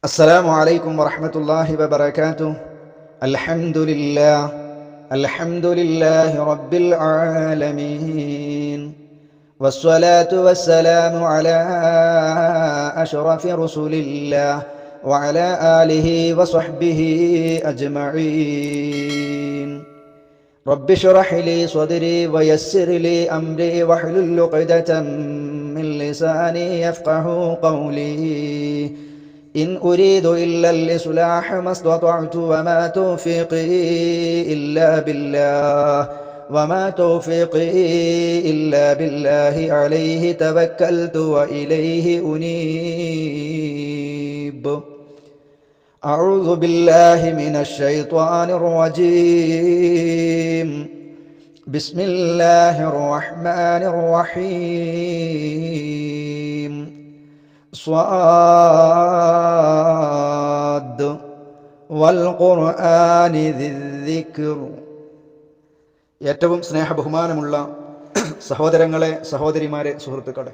السلام عليكم ورحمة الله وبركاته. الحمد لله رب العالمين، والصلاة والسلام على أشرف رسول الله وعلى آله وصحبه أجمعين. رب اشرح لي صدري ويسر لي أمري واحلل عقدة من لساني يفقه قولي. إن أريد إلا الإصلاح ما استطعت وما توفيقي إلا بالله عليه توكلت وإليه أنيب. أعوذ بالله من الشيطان الرجيم. بسم الله الرحمن الرحيم. صاد والقرآن ذي الذكر. ഏറ്റവും സ്നേഹബഹുമാനമുള്ള സഹോദരങ്ങളെ, സഹോദരിമാരെ, സുഹൃത്തുക്കളെ,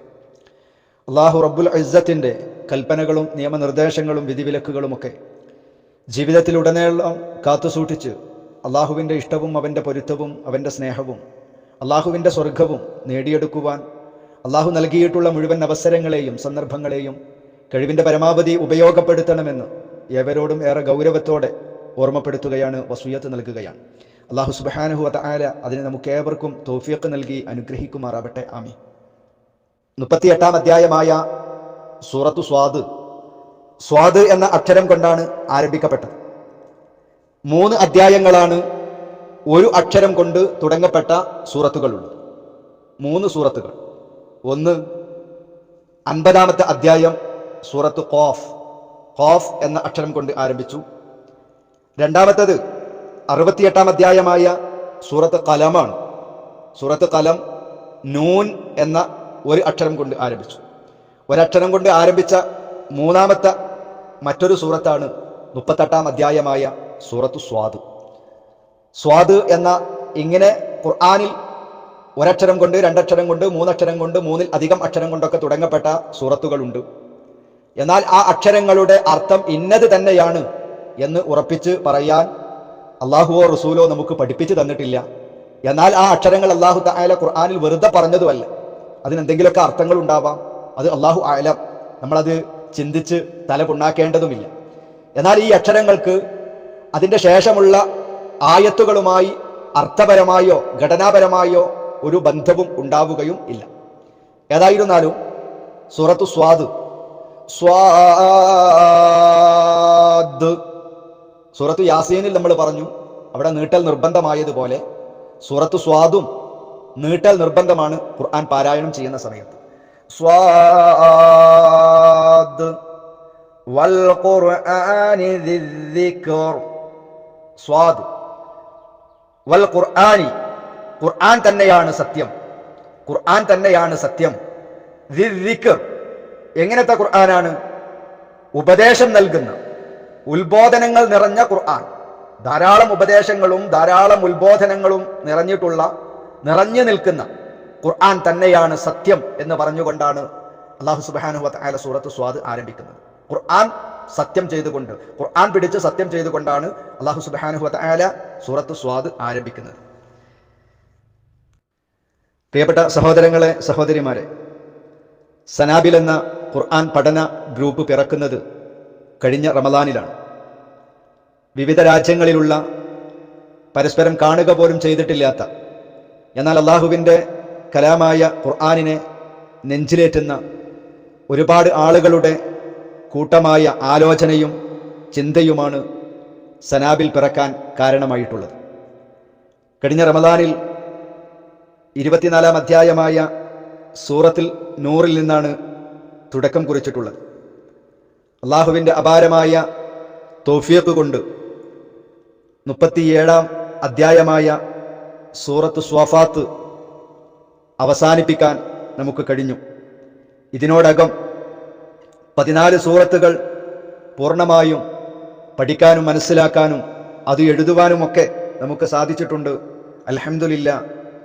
അല്ലാഹു റബ്ബുൽ ഇസ്സത്തിൻ്റെ കൽപ്പനകളും നിയമനിർദ്ദേശങ്ങളും വിധിവിലക്കുകളുമൊക്കെ ജീവിതത്തിലുടനീളം കാത്തുസൂക്ഷിച്ച് അള്ളാഹുവിൻ്റെ ഇഷ്ടവും അവൻ്റെ പൊരുത്തവും അവൻ്റെ സ്നേഹവും അള്ളാഹുവിൻ്റെ സ്വർഗവും നേടിയെടുക്കുവാൻ അള്ളാഹു നൽകിയിട്ടുള്ള മുഴുവൻ അവസരങ്ങളെയും സന്ദർഭങ്ങളെയും കഴിവിൻ്റെ പരമാവധി ഉപയോഗപ്പെടുത്തണമെന്ന് ഏവരോടും ഏറെ ഗൗരവത്തോടെ ഓർമ്മപ്പെടുത്തുകയാണ്, വസിയ്യത്ത് നൽകുകയാണ്. അള്ളാഹു സുബ്ഹാനഹു വ തആല അതിന് നമുക്കേവർക്കും തൗഫീഖ് നൽകി അനുഗ്രഹിക്കുമാറാവട്ടെ. ആമീൻ. 38-ാം അധ്യായമായ സൂറത്തു സ്വാദ് എന്ന അക്ഷരം കൊണ്ടാണ് ആരംഭിക്കപ്പെട്ടത്. 3 അധ്യായങ്ങളാണ് ഒരു അക്ഷരം കൊണ്ട് തുടങ്ങപ്പെട്ട സൂറത്തുകളുള്ളത്. 3 സൂറത്തുകൾ. ഒന്ന് 50-ാമത്തെ അധ്യായം സൂറത്ത് ഖാഫ് എന്ന അക്ഷരം കൊണ്ട് ആരംഭിച്ചു. രണ്ടാമത്തേത് 68-ാം അധ്യായമായ സൂറത്ത് ഖലമാണ്. സൂറത്ത് ഖലം നൂൻ എന്ന ഒരു അക്ഷരം കൊണ്ട് ആരംഭിച്ചു. ഒരക്ഷരം കൊണ്ട് ആരംഭിച്ച മൂന്നാമത്തെ മറ്റൊരു സൂറത്താണ് 38-ാം അധ്യായമായ സൂറത്ത് സ്വാദ് എന്ന ഇങ്ങനെ ഖുർആനിൽ ഒരക്ഷരം കൊണ്ട്, 2 അക്ഷരം കൊണ്ട്, 3 അക്ഷരം കൊണ്ട്, 3-ൽ അധികം അക്ഷരം കൊണ്ടൊക്കെ തുടങ്ങപ്പെട്ട സൂറത്തുകളുണ്ട്. എന്നാൽ ആ അക്ഷരങ്ങളുടെ അർത്ഥം ഇന്നത് തന്നെയാണ് എന്ന് ഉറപ്പിച്ച് പറയാൻ അള്ളാഹുവോ റസൂലോ നമുക്ക് പഠിപ്പിച്ചു തന്നിട്ടില്ല. എന്നാൽ ആ അക്ഷരങ്ങൾ അള്ളാഹു തആല ഖുർആനിൽ വെറുതെ പറഞ്ഞതുമല്ല, അതിനെന്തെങ്കിലുമൊക്കെ അർത്ഥങ്ങൾ ഉണ്ടാവാം. അത് അള്ളാഹു ആലം, നമ്മളത് ചിന്തിച്ച് തല പുണ്ണാക്കേണ്ടതുമില്ല. എന്നാൽ ഈ അക്ഷരങ്ങൾക്ക് അതിൻ്റെ ശേഷമുള്ള ആയത്തുകളുമായി അർത്ഥപരമായോ ഘടനാപരമായോ ഒരു ബന്ധവും ഉണ്ടാവുകയും ഇല്ല. ഏതായിരുന്നാലും സൂറത്തു സ്വാദ് സൂറത്തു യാസീനിൽ നമ്മൾ പറഞ്ഞു, അവിടെ നീട്ടൽ നിർബന്ധമായതുപോലെ സൂറത്തു സ്വാദും നീട്ടൽ നിർബന്ധമാണ് ഖുർആൻ പാരായണം ചെയ്യുന്ന സമയത്ത്. സ്വാദ് വൽ ഖുർആനി ദിക്ർ. സ്വാദ് വൽ ഖുർആനി, ഖുർആൻ തന്നെയാണ് സത്യം, ഖുർആൻ തന്നെയാണ് സത്യം. ദിക്ർ, എങ്ങനത്തെ ഖുർആനാണ്? ഉപദേശം നൽകുന്ന, ഉത്ബോധനങ്ങൾ നിറഞ്ഞ ഖുർആൻ. ധാരാളം ഉപദേശങ്ങളും ധാരാളം ഉത്ബോധനങ്ങളും നിറഞ്ഞു നിൽക്കുന്ന ഖുർആൻ തന്നെയാണ് സത്യം എന്ന് പറഞ്ഞുകൊണ്ടാണ് അല്ലാഹു സുബ്ഹാനഹു വ തആല സൂറത്ത് സ്വാദ് ആരംഭിക്കുന്നത്. ഖുർആൻ സത്യം ചെയ്തുകൊണ്ട്, ഖുർആൻ പിടിച്ച് സത്യം ചെയ്തുകൊണ്ടാണ് അല്ലാഹു സുബ്ഹാനഹു വ തആല സൂറത്ത് സ്വാദ് ആരംഭിക്കുന്നത്. പ്രിയപ്പെട്ട സഹോദരങ്ങളെ, സഹോദരിമാരെ, സനാബിൽ എന്ന ഖുർആൻ പഠന ഗ്രൂപ്പ് പിറക്കുന്നത് കഴിഞ്ഞ റമദാനിലാണ്. വിവിധ രാജ്യങ്ങളിലുള്ള, പരസ്പരം കാണുക പോലും ചെയ്തിട്ടില്ലാത്ത, എന്നാൽ അള്ളാഹുവിൻ്റെ കലാമായ ഖുർആനിനെ നെഞ്ചിലേറ്റുന്ന ഒരുപാട് ആളുകളുടെ കൂട്ടമായ ആലോചനയും ചിന്തയുമാണ് സനാബിൽ പിറക്കാൻ കാരണമായിട്ടുള്ളത്. കഴിഞ്ഞ റമദാനിൽ 24-ാം അധ്യായമായ സൂറത്തിൽ നൂറിൽ നിന്നാണ് തുടക്കം കുറിച്ചിട്ടുള്ളത്. അള്ളാഹുവിൻ്റെ അപാരമായ തൗഫീഖ് കൊണ്ട് 37-ാം അധ്യായമായ സൂറത്ത് സ്വാഫാത്ത് അവസാനിപ്പിക്കാൻ നമുക്ക് കഴിഞ്ഞു. ഇതിനോടകം 14 സൂറത്തുകൾ പൂർണ്ണമായും പഠിക്കാനും മനസ്സിലാക്കാനും അത് എഴുതുവാനുമൊക്കെ നമുക്ക് സാധിച്ചിട്ടുണ്ട്.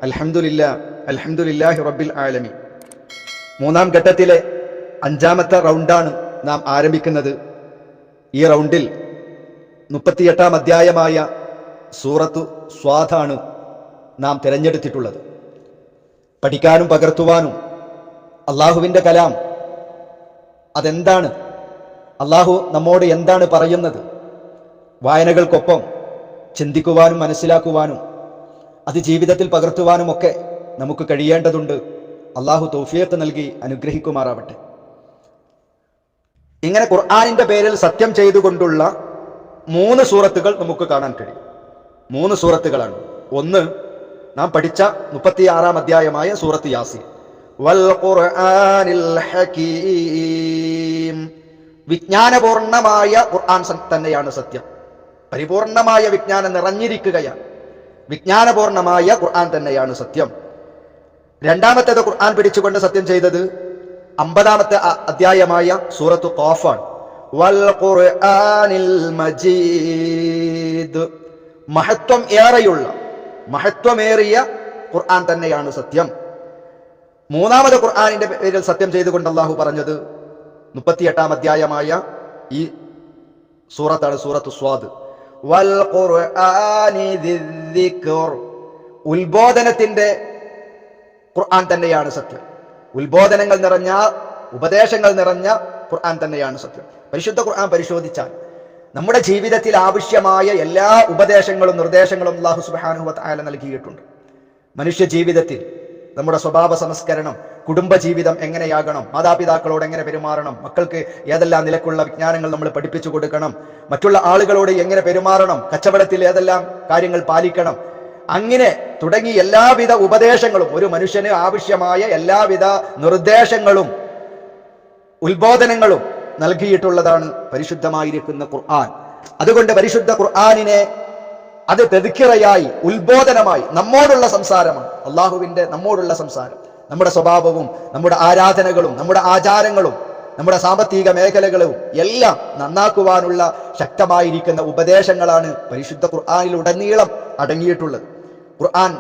അൽഹംദുലില്ലാഹി റബ്ബിൽ ആലമീൻ. 3-ാം ഘട്ടത്തിലെ 5-ാമത്തെ റൗണ്ടാണ് നാം ആരംഭിക്കുന്നത്. ഈ റൗണ്ടിൽ 38-ാം അധ്യായമായ സൂറത്തു സ്വാദാണ് നാം തിരഞ്ഞെടുത്തിട്ടുള്ളത്. പഠിക്കാനും പകർത്തുവാനും അള്ളാഹുവിൻ്റെ കലാം അതെന്താണ്, അള്ളാഹു നമ്മോട് എന്താണ് പറയുന്നത്, വായനകൾക്കൊപ്പം ചിന്തിക്കുവാനും മനസ്സിലാക്കുവാനും അത് ജീവിതത്തിൽ പകർത്തുവാനുമൊക്കെ നമുക്ക് കഴിയേണ്ടതുണ്ട്. അള്ളാഹു തൗഫീഖ് നൽകി അനുഗ്രഹിക്കുമാറാവട്ടെ. ഇങ്ങനെ ഖുർആനിന്റെ പേരിൽ സത്യം ചെയ്തുകൊണ്ടുള്ള 3 സൂറത്തുകൾ നമുക്ക് കാണാൻ കഴിയും. 3 സൂറത്തുകളാണ്. ഒന്ന് നാം പഠിച്ച 36-ാം അധ്യായമായ സൂറത്ത് യാസീൻ. വൽ ഖുർആനിൽ ഹകീം, വിജ്ഞാനപൂർണമായ ഖുർആൻ തന്നെയാണ് സത്യം. പരിപൂർണമായ വിജ്ഞാനം നിറഞ്ഞിരിക്കുകയാണ്. വിജ്ഞാനപൂർണമായ ഖുർആൻ തന്നെയാണ് സത്യം. രണ്ടാമത്തേത് ഖുർആൻ പിടിച്ചുകൊണ്ട് സത്യം ചെയ്തത് 50-ാമത്തെ അധ്യായമായ സൂറത്തു ഖാഫാണ്. വൽ ഖുർആനിൽ മജീദ്, മഹത്വമേറിയ ഖുർആൻ തന്നെയാണ് സത്യം. മൂന്നാമത് ഖുർആനിന്റെ പേരിൽ സത്യം ചെയ്തുകൊണ്ട് അല്ലാഹു പറഞ്ഞത് 38-ാം അധ്യായമായ ഈ സൂറത്താണ് സൂറത്തു സ്വാദ്. വൽ ഖുർആനി ദിക്ർ, ഉത്ബോധനത്തിന്റെ ഖുർആൻ തന്നെയാണ് സത്യം. ഉത്ബോധനങ്ങൾ നിറഞ്ഞ, ഉപദേശങ്ങൾ നിറഞ്ഞ ഖുർആൻ തന്നെയാണ് സത്യം. പരിശുദ്ധ ഖുർആൻ പരിശോധിച്ചാൽ നമ്മുടെ ജീവിതത്തിൽ ആവശ്യമായ എല്ലാ ഉപദേശങ്ങളും നിർദ്ദേശങ്ങളും അല്ലാഹു സുബ്ഹാനഹു വ തആല നൽകിയിട്ടുണ്ട്. മനുഷ്യ ജീവിതത്തിൽ നമ്മുടെ സ്വഭാവ സംസ്കരണം, കുടുംബജീവിതം എങ്ങനെയാകണം, മാതാപിതാക്കളോട് എങ്ങനെ പെരുമാറണം, മക്കൾക്ക് ഏതെല്ലാം നിലക്കുള്ള വിജ്ഞാനങ്ങൾ നമ്മൾ പഠിപ്പിച്ചു കൊടുക്കണം, മറ്റുള്ള ആളുകളോട് എങ്ങനെ പെരുമാറണം, കച്ചവടത്തിൽ ഏതെല്ലാം കാര്യങ്ങൾ പാലിക്കണം, അങ്ങനെ തുടങ്ങി എല്ലാവിധ ഉപദേശങ്ങളും, ഒരു മനുഷ്യന് ആവശ്യമായ എല്ലാവിധ നിർദ്ദേശങ്ങളും ഉത്ബോധനങ്ങളും നൽകിയിട്ടുള്ളതാണ് പരിശുദ്ധമായിരിക്കുന്ന ഖുർആൻ. അതുകൊണ്ട് പരിശുദ്ധ ഖുർആനിനെ അത് തെദ്കിറയായി, ഉത്ബോധനമായി നമ്മോടുള്ള സംസാരമാണ്. അള്ളാഹുവിന്റെ നമ്മോടുള്ള സംസാരം, നമ്മുടെ സ്വഭാവവും നമ്മുടെ ആരാധനകളും നമ്മുടെ ആചാരങ്ങളും നമ്മുടെ സാമ്പത്തിക മേഖലകളും എല്ലാം നന്നാക്കുവാനുള്ള ശക്തമായിരിക്കുന്ന ഉപദേശങ്ങളാണ് പരിശുദ്ധ ഖുർആനിലുടനീളം അടങ്ങിയിട്ടുള്ളത്. ഖുർആൻ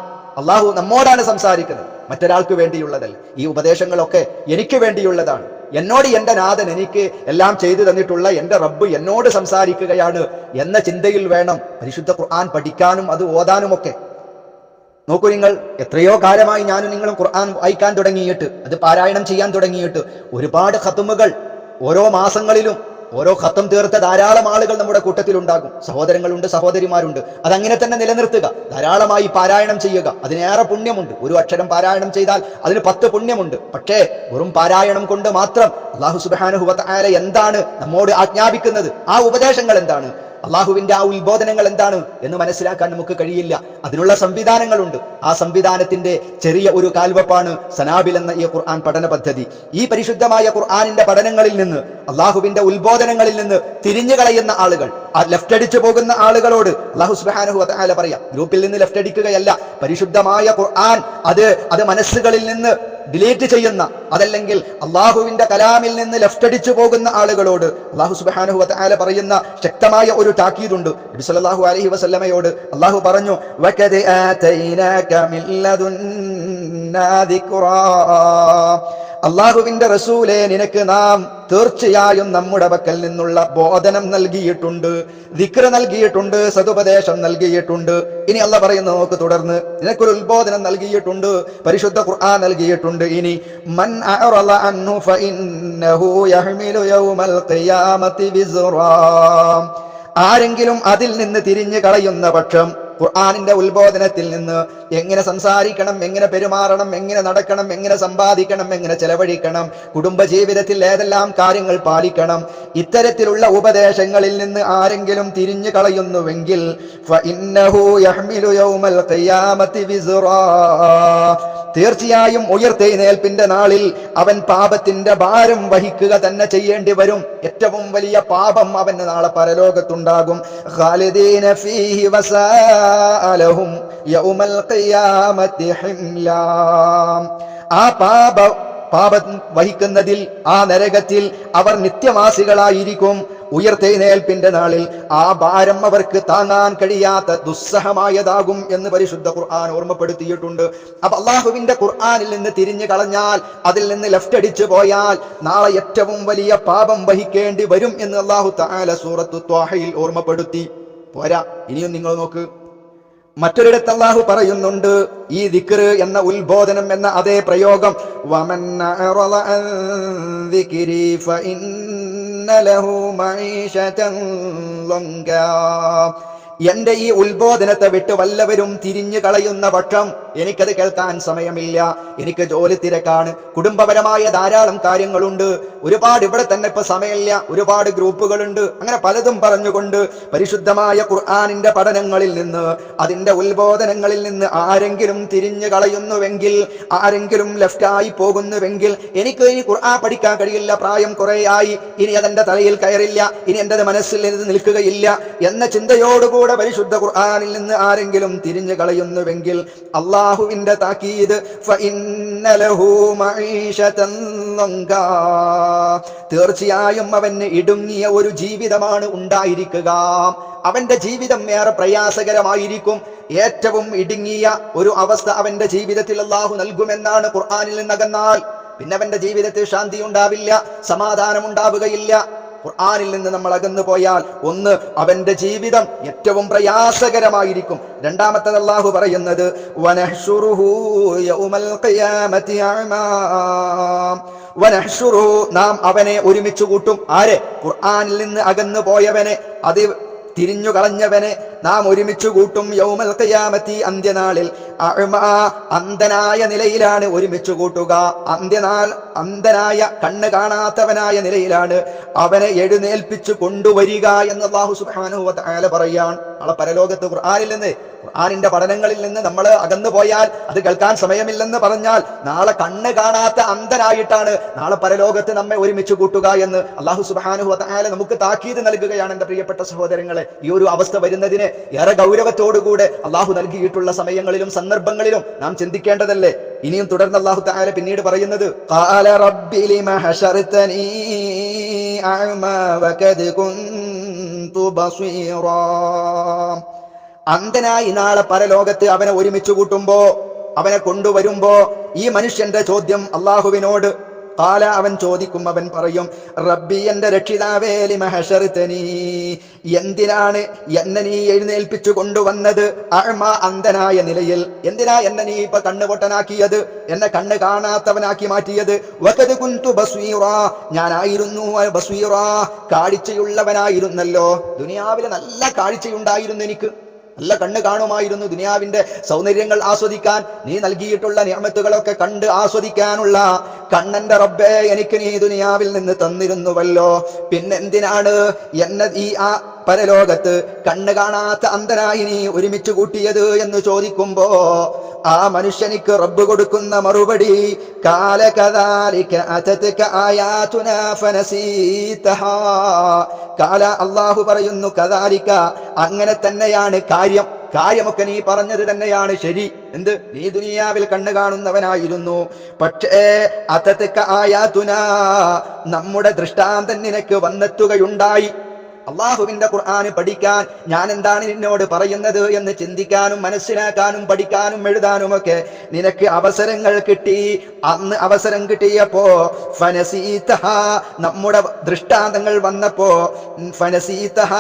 അള്ളാഹു നമ്മോടാണ് സംസാരിക്കുന്നത്, മറ്റൊരാൾക്ക് വേണ്ടിയുള്ളതല്ല. ഈ ഉപദേശങ്ങളൊക്കെ എനിക്ക് വേണ്ടിയുള്ളതാണ്. എന്നോട് എൻ്റെ നാഥൻ, എനിക്ക് എല്ലാം ചെയ്തു തന്നിട്ടുള്ള എൻ്റെ റബ്ബ് എന്നോട് സംസാരിക്കുകയാണ് എന്ന ചിന്തയിൽ വേണം പരിശുദ്ധ ഖുർആൻ പഠിക്കാനും അത് ഓതാനുമൊക്കെ. നോക്കൂ, നിങ്ങൾ എത്രയോ കാലമായി ഞാനും നിങ്ങളും ഖുർആൻ വായിക്കാൻ തുടങ്ങിയിട്ട്, അത് പാരായണം ചെയ്യാൻ തുടങ്ങിയിട്ട് ഒരുപാട് ഖത്മുകൾ ഓരോ മാസങ്ങളിലും ഓരോ ഖത്തം തീർത്ത ധാരാളം ആളുകൾ നമ്മുടെ കൂട്ടത്തിലുണ്ടാകും. സഹോദരങ്ങളുണ്ട്, സഹോദരിമാരുണ്ട്. അതങ്ങനെ തന്നെ നിലനിർത്തുക. ധാരാളമായി പാരായണം ചെയ്യുക, അതിനേറെ പുണ്യമുണ്ട്. ഒരു അക്ഷരം പാരായണം ചെയ്താൽ അതിന് 10 പുണ്യമുണ്ട്. പക്ഷേ വെറും പാരായണം കൊണ്ട് മാത്രം അല്ലാഹു സുബ്ഹാനഹു വ തആല എന്താണ് നമ്മോട് ആജ്ഞാപിക്കുന്നത്, ആ ഉപദേശങ്ങൾ എന്താണ്, അള്ളാഹുവിന്റെ ആ ഉത്ബോധനങ്ങൾ എന്താണ് എന്ന് മനസ്സിലാക്കാൻ നമുക്ക് കഴിയില്ല. അതിനുള്ള സംവിധാനങ്ങളുണ്ട്. ആ സംവിധാനത്തിന്റെ ചെറിയ ഒരു കാൽവെപ്പാണ് സനാബിൽ എന്ന ഈ ഖുർആൻ പഠന പദ്ധതി. ഈ പരിശുദ്ധമായ ഖുർആനിന്റെ പഠനങ്ങളിൽ നിന്ന്, അള്ളാഹുവിന്റെ ഉത്ബോധനങ്ങളിൽ നിന്ന് തിരിഞ്ഞു കളയുന്ന ആളുകൾ, ലെഫ്റ്റ് അടിച്ചു പോകുന്ന ആളുകളോട് അല്ലാഹു സുബ്ഹാനഹു വ തആല പറയാം, ഗ്രൂപ്പിൽ നിന്ന് ലെഫ്റ്റ് അടിക്കുകയല്ല, പരിശുദ്ധമായ ഖുർആൻ അത് മനസ്സുകളിൽ നിന്ന് ഡിലീറ്റ് ചെയ്യുന്ന, അതല്ലെങ്കിൽ അള്ളാഹുവിന്റെ കലാമിൽ നിന്ന് ലെഫ്റ്റ് അടിച്ചു പോകുന്ന ആളുകളോട് അല്ലാഹു സുബ്ഹാനഹു വ തആല പറയുന്ന ശക്തമായ ഒരു താക്കീതുണ്ട്. നബി സല്ലല്ലാഹു അലൈഹി വസല്ലമയോട് അല്ലാഹു പറഞ്ഞു, വഖദ് ആതൈനാക മിൻ ലദുന്നാ ദിക്റാ, അള്ളാഹുവിന്റെ റസൂലേ, നിനക്ക് നാം തീർച്ചയായും നമ്മുടെ പക്കൽ നിന്നുള്ള ബോധനം നൽകിയിട്ടുണ്ട്, ദിക്ർ നൽകിയിട്ടുണ്ട്, സതുപദേശം നൽകിയിട്ടുണ്ട്. ഇനി അള്ളാഹ് പറയുന്നു, നോക്ക്, തുടർന്ന് നിനക്കൊരു ഉത്ബോധനം നൽകിയിട്ടുണ്ട്, പരിശുദ്ധ ഖുർആൻ നൽകിയിട്ടുണ്ട്. ഇനി മൻ അഅറള അൻഹു ഫഇന്നഹു യഹ്മിലു യൗമൽ ഖിയാമത്തി വിസ്റാ, ആരെങ്കിലും അതിൽ നിന്ന് തിരിഞ്ഞു കളയുന്ന പക്ഷം, ഖുർആനിന്റെ ഉത്ബോധനത്തിൽ നിന്ന് എങ്ങനെ സംസാരിക്കണം, എങ്ങനെ പെരുമാറണം, എങ്ങനെ നടക്കണം, എങ്ങനെ സമ്പാദിക്കണം, എങ്ങനെ ചെലവഴിക്കണം, കുടുംബജീവിതത്തിൽ ഏതെല്ലാം കാര്യങ്ങൾ പാലിക്കണം, ഇത്തരത്തിലുള്ള ഉപദേശങ്ങളിൽ നിന്ന് ആരെങ്കിലും തിരിഞ്ഞു കളയുന്നുവെങ്കിൽ ഫഇന്നഹു യഹ്മിലു യൗമൽ ഖിയാമത്തി വിസ്റാ, തീർച്ചയായും ഉയർത്തെഴുന്നേൽപ്പിന്റെ നാളിൽ അവൻ പാപത്തിന്റെ ഭാരം വഹിക്കുക തന്നെ ചെയ്യേണ്ടി വരും. ഏറ്റവും വലിയ പാപം അവന് നാളെ പരലോകത്തുണ്ടാകും. ഖാലിദീന ഫീഹി വസാഅലഹും യൗമൽ ഖിയാമത്തി ഹിംലാ, ആ പാപം വഹിക്കുന്നതിൽ, ആ നരകത്തിൽ അവർ നിത്യവാസികളായിരിക്കും. ഉയർത്തെഴുന്നേൽപ്പിന്റെ നാളിൽ ആ ഭാരം അവർക്ക് താങ്ങാൻ കഴിയാത്ത ദുസ്സഹമായതാകും എന്ന് പരിശുദ്ധ ഖുർആൻ ഓർമ്മപ്പെടുത്തിയിട്ടുണ്ട്. അപ്പൊ അള്ളാഹുവിന്റെ ഖുർആനിൽ നിന്ന് തിരിഞ്ഞു കളഞ്ഞാൽ, അതിൽ നിന്ന് ലെഫ്റ്റ് അടിച്ചു പോയാൽ നാളെ ഏറ്റവും വലിയ പാപം വഹിക്കേണ്ടി വരും എന്ന് അല്ലാഹു തആല സൂറത്തു ത്വാഹയിൽ ഓർമ്മപ്പെടുത്തി. പോരാ, ഇനിയും നിങ്ങൾ നോക്ക്, മറ്റൊരിടത്ത് അല്ലാഹു പറയുന്നുണ്ട് ഈ ദിക്ർ എന്ന ഉത്ബോധനം എന്ന അതേ പ്രയോഗം, വമൻ അറള അൻ ദിക്രി ഫഇന്ന ലഹു മഈശതൻ ലംകാ. എന്റെ ഈ ഉത്ബോധനത്തെ വിട്ട് വല്ലവരും തിരിഞ്ഞു കളയുന്ന പക്ഷം എനിക്കത് കേൾക്കാൻ സമയമില്ല, എനിക്ക് ജോലി തിരക്കാണ്, കുടുംബപരമായ ധാരാളം കാര്യങ്ങളുണ്ട്, ഒരുപാട് ഇവിടെ തന്നെ ഇപ്പൊ സമയമില്ല, ഒരുപാട് ഗ്രൂപ്പുകളുണ്ട്, അങ്ങനെ പലതും പറഞ്ഞുകൊണ്ട് പരിശുദ്ധമായ ഖുർആനിന്റെ പഠനങ്ങളിൽ നിന്ന്, അതിന്റെ ഉത്ബോധനങ്ങളിൽ നിന്ന് ആരെങ്കിലും തിരിഞ്ഞു കളയുന്നുവെങ്കിൽ, ആരെങ്കിലും ലെഫ്റ്റായി പോകുന്നുവെങ്കിൽ എനിക്ക് ഈ ഖുർആൻ പഠിക്കാൻ കഴിയില്ല, പ്രായം കുറേയായി, ഇനി അതെന്റെ തലയിൽ കയറില്ല, ഇനി എന്റേത് മനസ്സിൽ ഇത് നിൽക്കുകയില്ല എന്ന ചിന്തയോടുകൂടെ പരിശുദ്ധ ഖുർആനിൽ നിന്ന് ആരെങ്കിലും തിരിഞ്ഞു കളയുന്നുവെങ്കിൽ അല്ലാഹുവിന്റെ താക്കീത് ഫഇന്ന ലഹു മഈശതൻ ലംകാ, തീർച്ചയായും അവന് ഇടുങ്ങിയ ഒരു ജീവിതമാണ് ഉണ്ടായിരിക്കുക. അവന്റെ ജീവിതം ഏറെ പ്രയാസകരമായിരിക്കും. ഏറ്റവും ഇടുങ്ങിയ ഒരു അവസ്ഥ അവന്റെ ജീവിതത്തിൽ അല്ലാഹു നൽകുമെന്നാണ് ഖുർആനിൽ നിന്നകന്നാൽ. പിന്നെ അവന്റെ ജീവിതത്തിൽ ശാന്തി ഉണ്ടാവില്ല, സമാധാനം ഉണ്ടാവുകയില്ല. ഖുർആനിൽ നിന്ന് നമ്മൾ അകന്നു പോയാൽ ഒന്ന്, അവന്റെ ജീവിതം ഏറ്റവും പ്രയാസകരമായിരിക്കും. രണ്ടാമത്തേത് അല്ലാഹു പറയുന്നത് വനഹ്ശുറുഹു യൗമൽ ഖിയാമത്തി അഅമാ, വനഹ്ശുറുഹു, നാം അവനെ ഒരുമിച്ച് കൂട്ടും. ആരെ? ഖുർആനിൽ നിന്ന് അകന്നു പോയവനെ, അത് തിരിഞ്ഞു കളഞ്ഞവനെ നാം ഒരുമിച്ച് കൂട്ടും. യൗമൽ ഖിയാമത്തി, അന്ത്യനാളിൽ, അഅമാ, അന്ധനായ നിലയിലാണ് ഒരുമിച്ച് കൂട്ടുക. അന്ധനായ, കണ്ണ് കാണാത്തവനായ നിലയിലാണ് അവനെ എഴുന്നേൽപ്പിച്ചു കൊണ്ടുവരിക എന്ന് അല്ലാഹു സുബ്ഹാനഹു വ തആല പറയാൻ. നാളെ പരലോകത്ത് ഖുർആനിൽ നിന്ന്, ഖുർആനിന്റെ പഠനങ്ങളിൽ നിന്ന് നമ്മൾ അകന്നു പോയാൽ, അത് കേൾക്കാൻ സമയമില്ലെന്ന് പറഞ്ഞാൽ, നാളെ കണ്ണ് കാണാത്ത അന്ധനായിട്ടാണ് നാളെ പരലോകത്ത് നമ്മെ ഒരുമിച്ച് കൂട്ടുക എന്ന് അല്ലാഹു സുബ്ഹാനഹു വ തആല നമുക്ക് താക്കീത് നൽകുകയാണ്. എന്റെ പ്രിയപ്പെട്ട സഹോദരങ്ങളെ, ഈ ഒരു അവസ്ഥ വരുന്നതിന് ഏറെ ഗൗരവത്തോടുകൂടെ അല്ലാഹു നൽകിയിട്ടുള്ള സമയങ്ങളിലും സന്ദർഭങ്ങളിലും നാം ചിന്തിക്കേണ്ടതല്ലേ. ഇനിയും തുടർന്ന് അല്ലാഹു തആല പിന്നീട് പറയുന്നത്, ഖാല റബ്ബി ലിമ ഹശർതനീ അഅമാ വഖദ് കുൻതു ബസീറാ. അന്ധനായി നാളെ പരലോകത്ത് അവനെ ഒരുമിച്ച് കൂട്ടുമ്പോ, അവനെ കൊണ്ടുവരുമ്പോ ഈ മനുഷ്യന്റെ ചോദ്യം അല്ലാഹുവിനോട്, ഖാല, അവൻ ചോദിക്കും, അവൻ പറയും, റബ്ബി, എന്റെ രക്ഷിതാവേ, ലിമ ഹശർതനീ, എന്തിനാണ് എന്നെ നീ എഴുന്നേൽപ്പിച്ചു കൊണ്ടുവന്നത്? അഅ്മാ, അന്ധനായ നിലയിൽ. എന്തിനാ എന്നെ നീ ഇപ്പൊ കണ്ണുപൊട്ടനാക്കിയത്, എന്നെ കണ്ണ് കാണാത്തവനാക്കി മാറ്റിയത്? വഖദ് കുൻതു ബസ്വീറാ, ഞാനായിരുന്നു ബസ്വീറാ, കാഴ്ചയുള്ളവനായിരുന്നല്ലോ. ദുനിയാവിലെ നല്ല കാഴ്ചയുണ്ടായിരുന്നു, എനിക്ക് നല്ല കണ്ണ് കാണുമായിരുന്നു. ദുനിയാവിന്റെ സൗന്ദര്യങ്ങൾ ആസ്വദിക്കാൻ, നീ നൽകിയിട്ടുള്ള നിഅമത്തുകളൊക്കെ കണ്ട് ആസ്വദിക്കാനുള്ള കണ്ണന്റെ റബ്ബേ എനിക്ക് നീ ദുനിയാവിൽ നിന്ന് തന്നിരുന്നുവല്ലോ. പിന്നെന്തിനാണ് എന്നെ ഈ പരലോകത്ത് കണ്ണ് കാണാത്ത അന്ധനായി നീ ഒരുമിച്ച് കൂട്ടിയത് എന്ന് ചോദിക്കുമ്പോ ആ മനുഷ്യനിക്ക് റബ്ബ് കൊടുക്കുന്ന മറുപടി, കാല കദാലിക അതതക ആയാതുനാ ഫനസീതഹാ. കാല, അല്ലാഹു പറയുന്നു, കദാലിക, അങ്ങനെ തന്നെയാണ് കാര്യമൊക്കെ നീ പറഞ്ഞത് തന്നെയാണ് ശരി. എന്ത്? നീ ദുനിയാവിൽ കണ്ണ് കാണുന്നവനായിരുന്നു, പക്ഷേ അതതക ആയാതുനാ, നമ്മുടെ ദൃഷ്ടാന്തം നിനക്ക് വന്നെത്തുകയുണ്ടായി. അള്ളാഹുവിന്റെ ഖുർആന് പഠിക്കാൻ ഞാൻ എന്താണ് നിന്നോട് പറയുന്നത് എന്ന് ചിന്തിക്കാനും മനസ്സിലാക്കാനും പഠിക്കാനും എഴുതാനുമൊക്കെ നിനക്ക് അവസരങ്ങൾ കിട്ടി. അന്ന് അവസരം കിട്ടിയപ്പോ ഫനസീതഹ, നമ്മുടെ ദൃഷ്ടാന്തങ്ങൾ വന്നപ്പോ ഫനസീതഹ,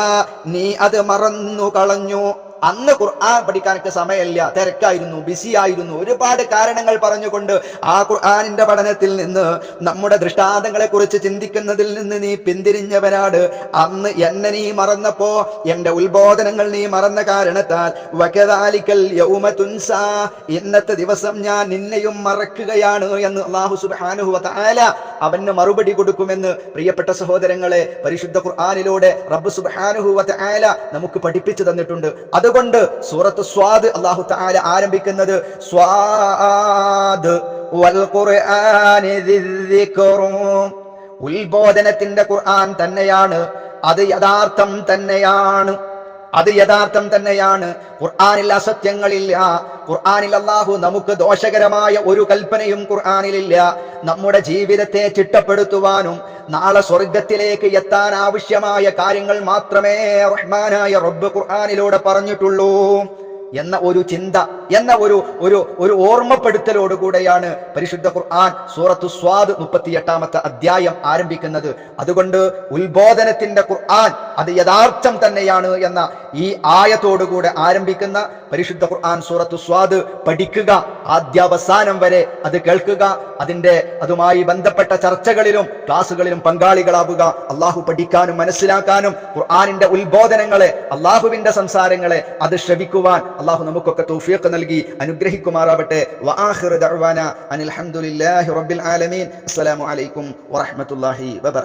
നീ അത് മറന്നു കളഞ്ഞു. അന്ന് ഖുർആൻ പഠിക്കാനൊക്കെ സമയമില്ല, തിരക്കായിരുന്നു, ബിസി ആയിരുന്നു, ഒരുപാട് കാരണങ്ങൾ പറഞ്ഞുകൊണ്ട് ആ ഖുർആനിന്റെ പഠനത്തിൽ നിന്ന്, നമ്മുടെ ദൃഷ്ടാന്തങ്ങളെ കുറിച്ച് ചിന്തിക്കുന്നതിൽ നിന്ന് നീ പിന്തിരിഞ്ഞവനാണ്. അന്ന് എന്നെ നീ മറന്നപ്പോ, എന്റെ ഉത്ബോധനങ്ങൾ നീ മറന്ന കാരണത്താൽ, വകദാലികൽ യൗമ തുൻസാ, ഇന്നത്തെ ദിവസം ഞാൻ നിന്നെയും മറക്കുകയാണ് എന്ന് അല്ലാഹു സുബ്ഹാനഹു വ തആല അവന് മറുപടി കൊടുക്കുമെന്ന് പ്രിയപ്പെട്ട സഹോദരങ്ങളെ പരിശുദ്ധ ഖുർആനിലൂടെ റബ്ബ് സുബ്ഹാനഹു വ തആല നമുക്ക് പഠിപ്പിച്ചു തന്നിട്ടുണ്ട്. അതുകൊണ്ട് സൂറത്ത് സ്വാദ് അല്ലാഹു തആല ആരംഭിക്കുന്നത് സ്വാദ് വൽ ഖുർആനി ദിക്ർ, ഉത്ബോധനത്തിന്റെ ഖുർആൻ തന്നെയാണ്, അത് യഥാർത്ഥം തന്നെയാണ്. അത് യഥാർത്ഥം തന്നെയാണ്. ഖുർആനിൽ അസത്യങ്ങളില്ല. ഖുർആനിൽ അല്ലാഹു നമുക്ക് ദോഷകരമായ ഒരു കൽപ്പനയും ഖുർആനിലില്ല. നമ്മുടെ ജീവിതത്തെ ചിട്ടപ്പെടുത്തുവാനും നാളെ സ്വർഗത്തിലേക്ക് എത്താൻ ആവശ്യമായ കാര്യങ്ങൾ മാത്രമേ റഹ്മാനായ റബ്ബ് ഖുർആനിലൂടെ പറഞ്ഞിട്ടുള്ളൂ എന്ന ഒരു ചിന്ത, എന്ന ഒരു ഓർമ്മപ്പെടുത്തലോടുകൂടെയാണ് പരിശുദ്ധ ഖുർആൻ സൂറത്തു സ്വാദ് 38-ാമത്തെ അധ്യായം ആരംഭിക്കുന്നത്. അതുകൊണ്ട് ഉത്ബോധനത്തിന്റെ ഖുർആൻ അത് യഥാർത്ഥം തന്നെയാണ് എന്ന ഈ ആയത്തോടുകൂടെ ആരംഭിക്കുന്ന പരിശുദ്ധ ഖുർആൻ സൂറത്തു സ്വാദ് പഠിക്കുക, ആദ്യാവസാനം വരെ അത് കേൾക്കുക, അതുമായി ബന്ധപ്പെട്ട ചർച്ചകളിലും ക്ലാസുകളിലും പങ്കാളികളാവുക. അള്ളാഹു പഠിക്കാനും മനസ്സിലാക്കാനും ഖുർആനിന്റെ ഉത്ബോധനങ്ങളെ, അള്ളാഹുവിന്റെ സംസാരങ്ങളെ അത് ശ്രവിക്കുവാൻ അള്ളാഹു നമുക്കൊക്കെ തൗഫീഖ് നൽകി അനുഗ്രഹിക്കുമാറാവട്ടെ. വആഖിറു ദഅ്വാനാ അനിൽ ഹംദുലില്ലാഹി റബ്ബിൽ ആലമീൻ. അസ്സലാമു അലൈക്കും വറഹ്മത്തുള്ളാഹി വബറകാതുഹു.